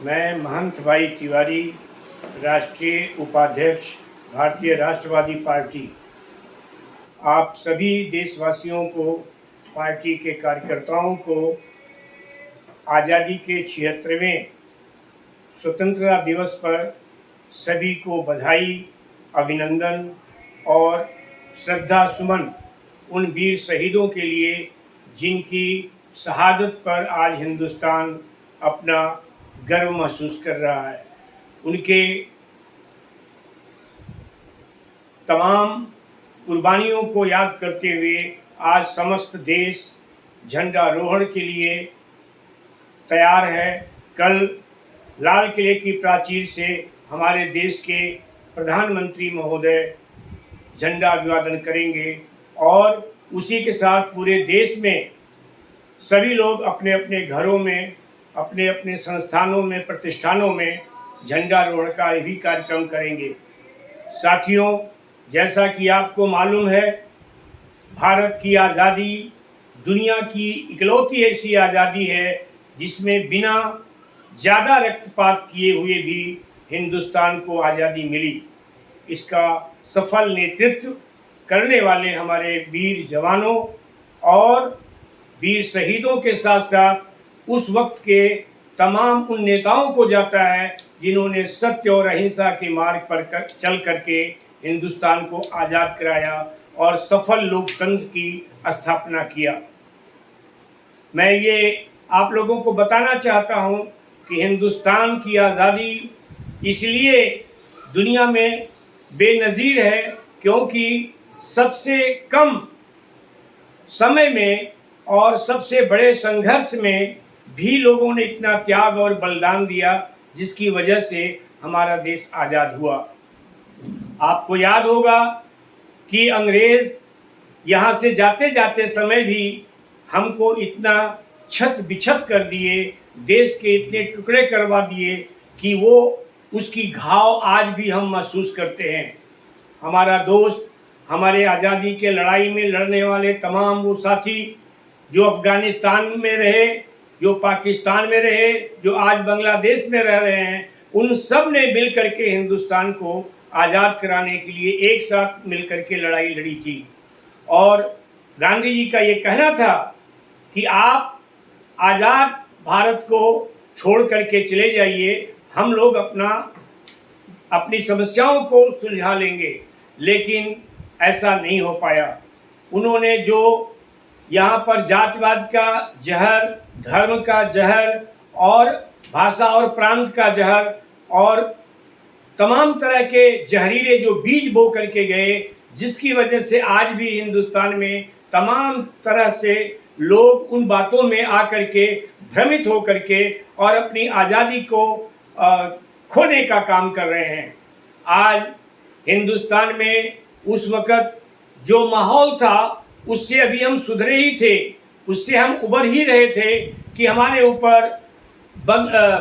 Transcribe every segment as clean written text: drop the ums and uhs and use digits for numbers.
मैं महंत भाई तिवारी, राष्ट्रीय उपाध्यक्ष, भारतीय राष्ट्रवादी पार्टी, आप सभी देशवासियों को, पार्टी के कार्यकर्ताओं को आज़ादी के 76वें स्वतंत्रता दिवस पर सभी को बधाई, अभिनंदन और श्रद्धा सुमन उन वीर शहीदों के लिए जिनकी शहादत पर आज हिंदुस्तान अपना गर्व महसूस कर रहा है। उनके तमाम कुर्बानियों को याद करते हुए आज समस्त देश झंडारोहण के लिए तैयार है। कल लाल किले की प्राचीर से हमारे देश के प्रधानमंत्री महोदय झंडा अभिवादन करेंगे और उसी के साथ पूरे देश में सभी लोग अपने अपने घरों में, अपने अपने संस्थानों में, प्रतिष्ठानों में झंडारोहण का भी कार्यक्रम करेंगे। साथियों, जैसा कि आपको मालूम है, भारत की आज़ादी दुनिया की इकलौती ऐसी आज़ादी है जिसमें बिना ज़्यादा रक्तपात किए हुए भी हिंदुस्तान को आज़ादी मिली। इसका सफल नेतृत्व करने वाले हमारे वीर जवानों और वीर शहीदों के साथ साथ उस वक्त के तमाम उन नेताओं को जाता है जिन्होंने सत्य और अहिंसा के मार्ग पर चल करके हिंदुस्तान को आज़ाद कराया और सफल लोकतंत्र की स्थापना किया। मैं ये आप लोगों को बताना चाहता हूँ कि हिंदुस्तान की आज़ादी इसलिए दुनिया में बेनज़ीर है क्योंकि सबसे कम समय में और सबसे बड़े संघर्ष में भी लोगों ने इतना त्याग और बलिदान दिया जिसकी वजह से हमारा देश आज़ाद हुआ। आपको याद होगा कि अंग्रेज़ यहाँ से जाते जाते समय भी हमको इतना छत बिछत कर दिए, देश के इतने टुकड़े करवा दिए कि वो उसकी घाव आज भी हम महसूस करते हैं। हमारा दोस्त, हमारे आज़ादी के लड़ाई में लड़ने वाले तमाम वो साथी जो अफ़गानिस्तान में रहे, जो पाकिस्तान में रहे, जो आज बांग्लादेश में रह रहे हैं, उन सब ने मिल करके हिंदुस्तान को आज़ाद कराने के लिए एक साथ मिल करके लड़ाई लड़ी थी। और गांधी जी का ये कहना था कि आप आज़ाद भारत को छोड़ करके चले जाइए, हम लोग अपनी समस्याओं को सुलझा लेंगे। लेकिन ऐसा नहीं हो पाया। उन्होंने जो यहाँ पर जातिवाद का जहर, धर्म का जहर और भाषा और प्रांत का जहर और तमाम तरह के जहरीले जो बीज बो करके गए, जिसकी वजह से आज भी हिंदुस्तान में तमाम तरह से लोग उन बातों में आकर के भ्रमित हो करके और अपनी आज़ादी को खोने का काम कर रहे हैं। आज हिंदुस्तान में उस वक़्त जो माहौल था उससे अभी हम सुधरे ही थे, उससे हम उबर ही रहे थे कि हमारे ऊपर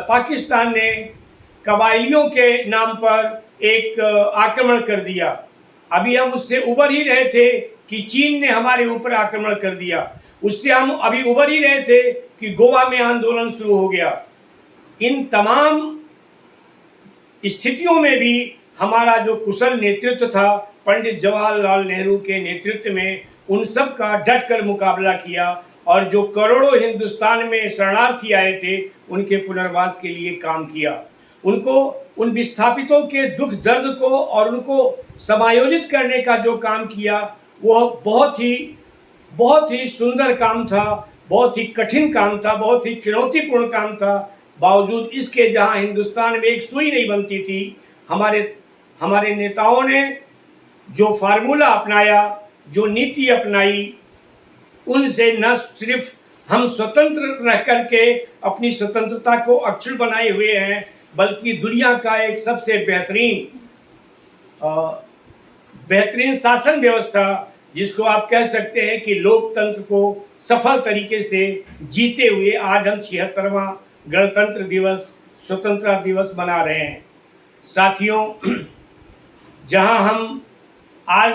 पाकिस्तान ने कबायलियों के नाम पर एक आक्रमण कर दिया। अभी हम उससे उबर ही रहे थे कि चीन ने हमारे ऊपर आक्रमण कर दिया। उससे हम अभी उबर ही रहे थे कि गोवा में आंदोलन शुरू हो गया। इन तमाम स्थितियों में भी हमारा जो कुशल नेतृत्व था, पंडित जवाहरलाल नेहरू के नेतृत्व में, उन सब का डट कर मुकाबला किया और जो करोड़ों हिंदुस्तान में शरणार्थी आए थे उनके पुनर्वास के लिए काम किया। उनको उन विस्थापितों के दुख दर्द को और उनको समायोजित करने का जो काम किया वह बहुत ही सुंदर काम था, बहुत ही कठिन काम था, बहुत ही चुनौतीपूर्ण काम था। बावजूद इसके जहां हिंदुस्तान में एक सुई नहीं बनती थी, हमारे नेताओं ने जो फार्मूला अपनाया, जो नीति अपनाई, उनसे न सिर्फ हम स्वतंत्र रह करके अपनी स्वतंत्रता को अक्षुण्ण बनाए हुए हैं, बल्कि दुनिया का एक सबसे बेहतरीन शासन व्यवस्था, जिसको आप कह सकते हैं कि लोकतंत्र को सफल तरीके से जीते हुए आज हम 76वां गणतंत्र दिवस, स्वतंत्रता दिवस मना रहे हैं। साथियों, जहां हम आज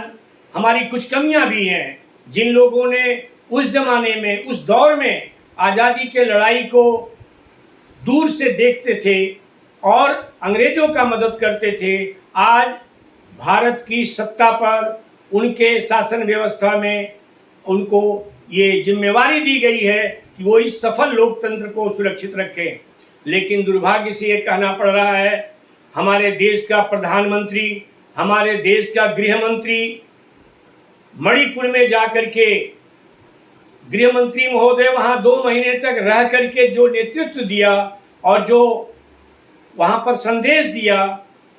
हमारी कुछ कमियां भी हैं, जिन लोगों ने उस जमाने में, उस दौर में आज़ादी के लड़ाई को दूर से देखते थे और अंग्रेजों का मदद करते थे, आज भारत की सत्ता पर उनके शासन व्यवस्था में उनको ये जिम्मेवारी दी गई है कि वो इस सफल लोकतंत्र को सुरक्षित रखें। लेकिन दुर्भाग्य से ये कहना पड़ रहा है, हमारे देश का प्रधानमंत्री, हमारे देश का गृह मंत्री मणिपुर में जाकर के, गृह मंत्री महोदय वहां 2 महीने तक रह करके जो नेतृत्व दिया और जो वहां पर संदेश दिया,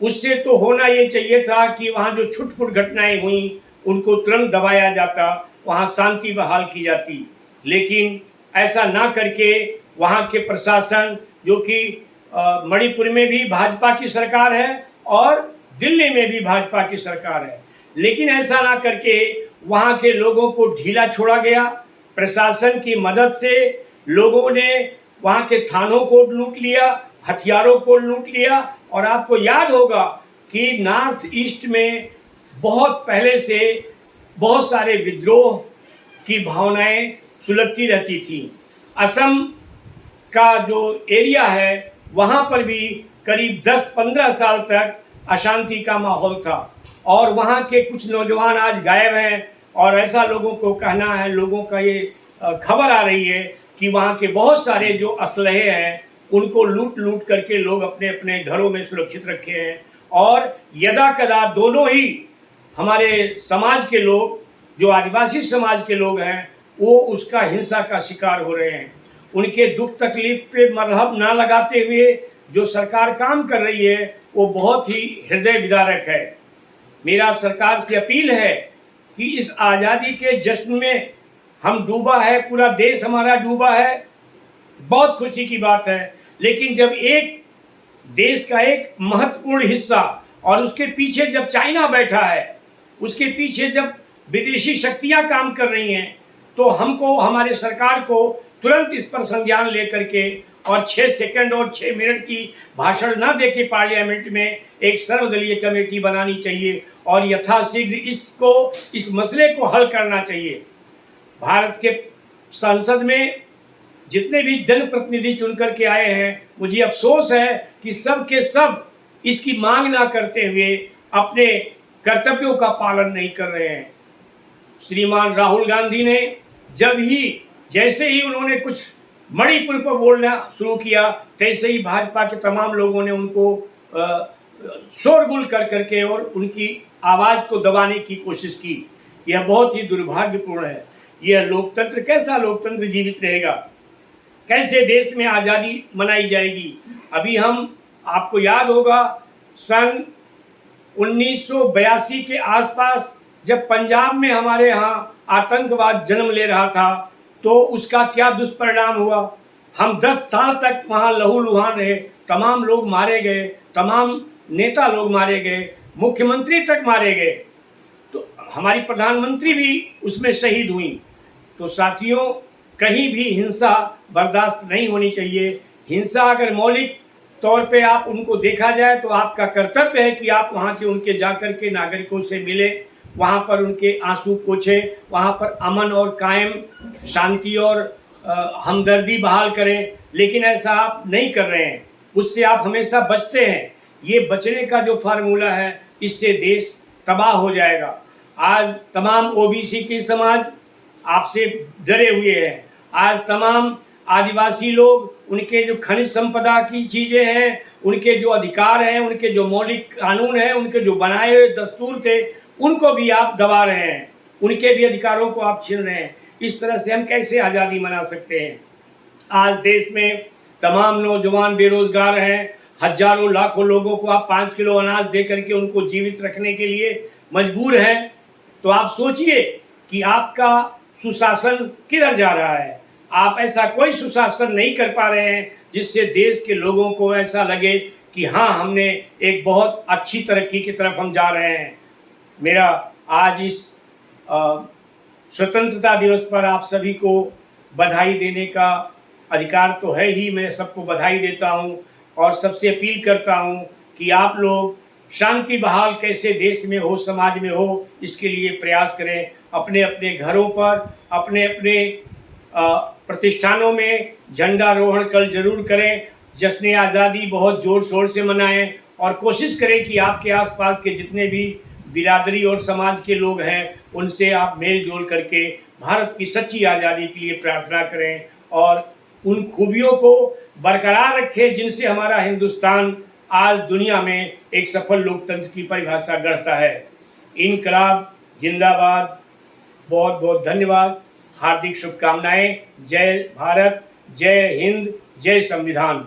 उससे तो होना ये चाहिए था कि वहां जो छुटपुट घटनाएं हुई उनको तुरंत दबाया जाता, वहां शांति बहाल की जाती। लेकिन ऐसा ना करके वहां के प्रशासन, जो कि मणिपुर में भी भाजपा की सरकार है और दिल्ली में भी भाजपा की सरकार है, लेकिन ऐसा ना करके वहां के लोगों को ढीला छोड़ा गया। प्रशासन की मदद से लोगों ने वहां के थानों को लूट लिया, हथियारों को लूट लिया। और आपको याद होगा कि नॉर्थ ईस्ट में बहुत पहले से बहुत सारे विद्रोह की भावनाएं सुलगती रहती थी। असम का जो एरिया है वहाँ पर भी करीब 10-15 साल तक अशांति का माहौल था और वहाँ के कुछ नौजवान आज गायब हैं। और ऐसा लोगों को कहना है, लोगों का ये खबर आ रही है कि वहाँ के बहुत सारे जो असलहे हैं उनको लूट लूट करके लोग अपने अपने घरों में सुरक्षित रखे हैं। और यदा कदा दोनों ही हमारे समाज के लोग, जो आदिवासी समाज के लोग हैं, वो उसका हिंसा का शिकार हो रहे हैं। उनके दुख तकलीफ पे मरहम ना लगाते हुए जो सरकार काम कर रही है वो बहुत ही हृदय विदारक है। मेरा सरकार से अपील है कि इस आज़ादी के जश्न में हम डूबा है, पूरा देश हमारा डूबा है, बहुत खुशी की बात है। लेकिन जब एक देश का एक महत्वपूर्ण हिस्सा और उसके पीछे जब चाइना बैठा है, उसके पीछे जब विदेशी शक्तियां काम कर रही हैं, तो हमको, हमारे सरकार को तुरंत इस पर संज्ञान लेकर के और 6 सेकंड और 6 मिनट की भाषण न दे के पार्लियामेंट में एक सर्वदलीय कमेटी बनानी चाहिए और यथाशीघ्र इस मसले को हल करना चाहिए। भारत के संसद में जितने भी जनप्रतिनिधि चुनकर के आए हैं, मुझे अफसोस है कि सब के सब इसकी मांग ना करते हुए अपने कर्तव्यों का पालन नहीं कर रहे हैं। श्रीमान राहुल गांधी ने जैसे ही उन्होंने कुछ मणिपुर पर बोलना शुरू किया, तैसे ही भाजपा के तमाम लोगों ने उनको शोरगुल कर करके और उनकी आवाज़ को दबाने की कोशिश की। यह बहुत ही दुर्भाग्यपूर्ण है। यह लोकतंत्र, कैसा लोकतंत्र जीवित रहेगा? कैसे देश में आज़ादी मनाई जाएगी? अभी आपको याद होगा सन 1982 के आसपास जब पंजाब में हमारे यहाँ आतंकवाद जन्म ले रहा था, तो उसका क्या दुष्परिणाम हुआ। हम 10 साल तक वहाँ लहूलुहान रहे, तमाम लोग मारे गए, तमाम नेता लोग मारे गए, मुख्यमंत्री तक मारे गए, तो हमारी प्रधानमंत्री भी उसमें शहीद हुई। तो साथियों, कहीं भी हिंसा बर्दाश्त नहीं होनी चाहिए। हिंसा अगर मौलिक तौर पे आप उनको देखा जाए तो आपका कर्तव्य है कि आप वहाँ के उनके जाकर के नागरिकों से मिले, वहाँ पर उनके आंसू पोंछें, वहाँ पर अमन और कायम शांति और हमदर्दी बहाल करें। लेकिन ऐसा आप नहीं कर रहे हैं, उससे आप हमेशा बचते हैं। ये बचने का जो फार्मूला है, इससे देश तबाह हो जाएगा। आज तमाम ओबीसी की समाज आपसे डरे हुए हैं। आज तमाम आदिवासी लोग, उनके जो खनिज संपदा की चीज़ें हैं, उनके जो अधिकार हैं, उनके जो मौलिक कानून हैं, उनके जो बनाए हुए दस्तूर थे, उनको भी आप दबा रहे हैं, उनके भी अधिकारों को आप छीन रहे हैं। इस तरह से हम कैसे आज़ादी मना सकते हैं? आज देश में तमाम नौजवान बेरोजगार हैं, हजारों लाखों लोगों को आप 5 किलो अनाज दे करके उनको जीवित रखने के लिए मजबूर हैं। तो आप सोचिए कि आपका सुशासन किधर जा रहा है। आप ऐसा कोई सुशासन नहीं कर पा रहे हैं जिससे देश के लोगों को ऐसा लगे कि हाँ, हमने एक बहुत अच्छी तरक्की की तरफ हम जा रहे हैं। मेरा आज इस स्वतंत्रता दिवस पर आप सभी को बधाई देने का अधिकार तो है ही। मैं सबको बधाई देता हूं और सबसे अपील करता हूं कि आप लोग शांति बहाल कैसे देश में हो, समाज में हो, इसके लिए प्रयास करें। अपने अपने घरों पर, अपने अपने प्रतिष्ठानों में झंडारोहण कल जरूर करें। जश्न आज़ादी बहुत ज़ोर शोर से मनाएं और कोशिश करें कि आपके आसपास के जितने भी बिरादरी और समाज के लोग हैं उनसे आप मेल जोल करके भारत की सच्ची आज़ादी के लिए प्रार्थना करें और उन खूबियों को बरकरार रखें जिनसे हमारा हिंदुस्तान आज दुनिया में एक सफल लोकतंत्र की परिभाषा गढ़ता है। इनकलाब जिंदाबाद। बहुत बहुत धन्यवाद। हार्दिक शुभकामनाएं। जय भारत, जय हिंद, जय संविधान।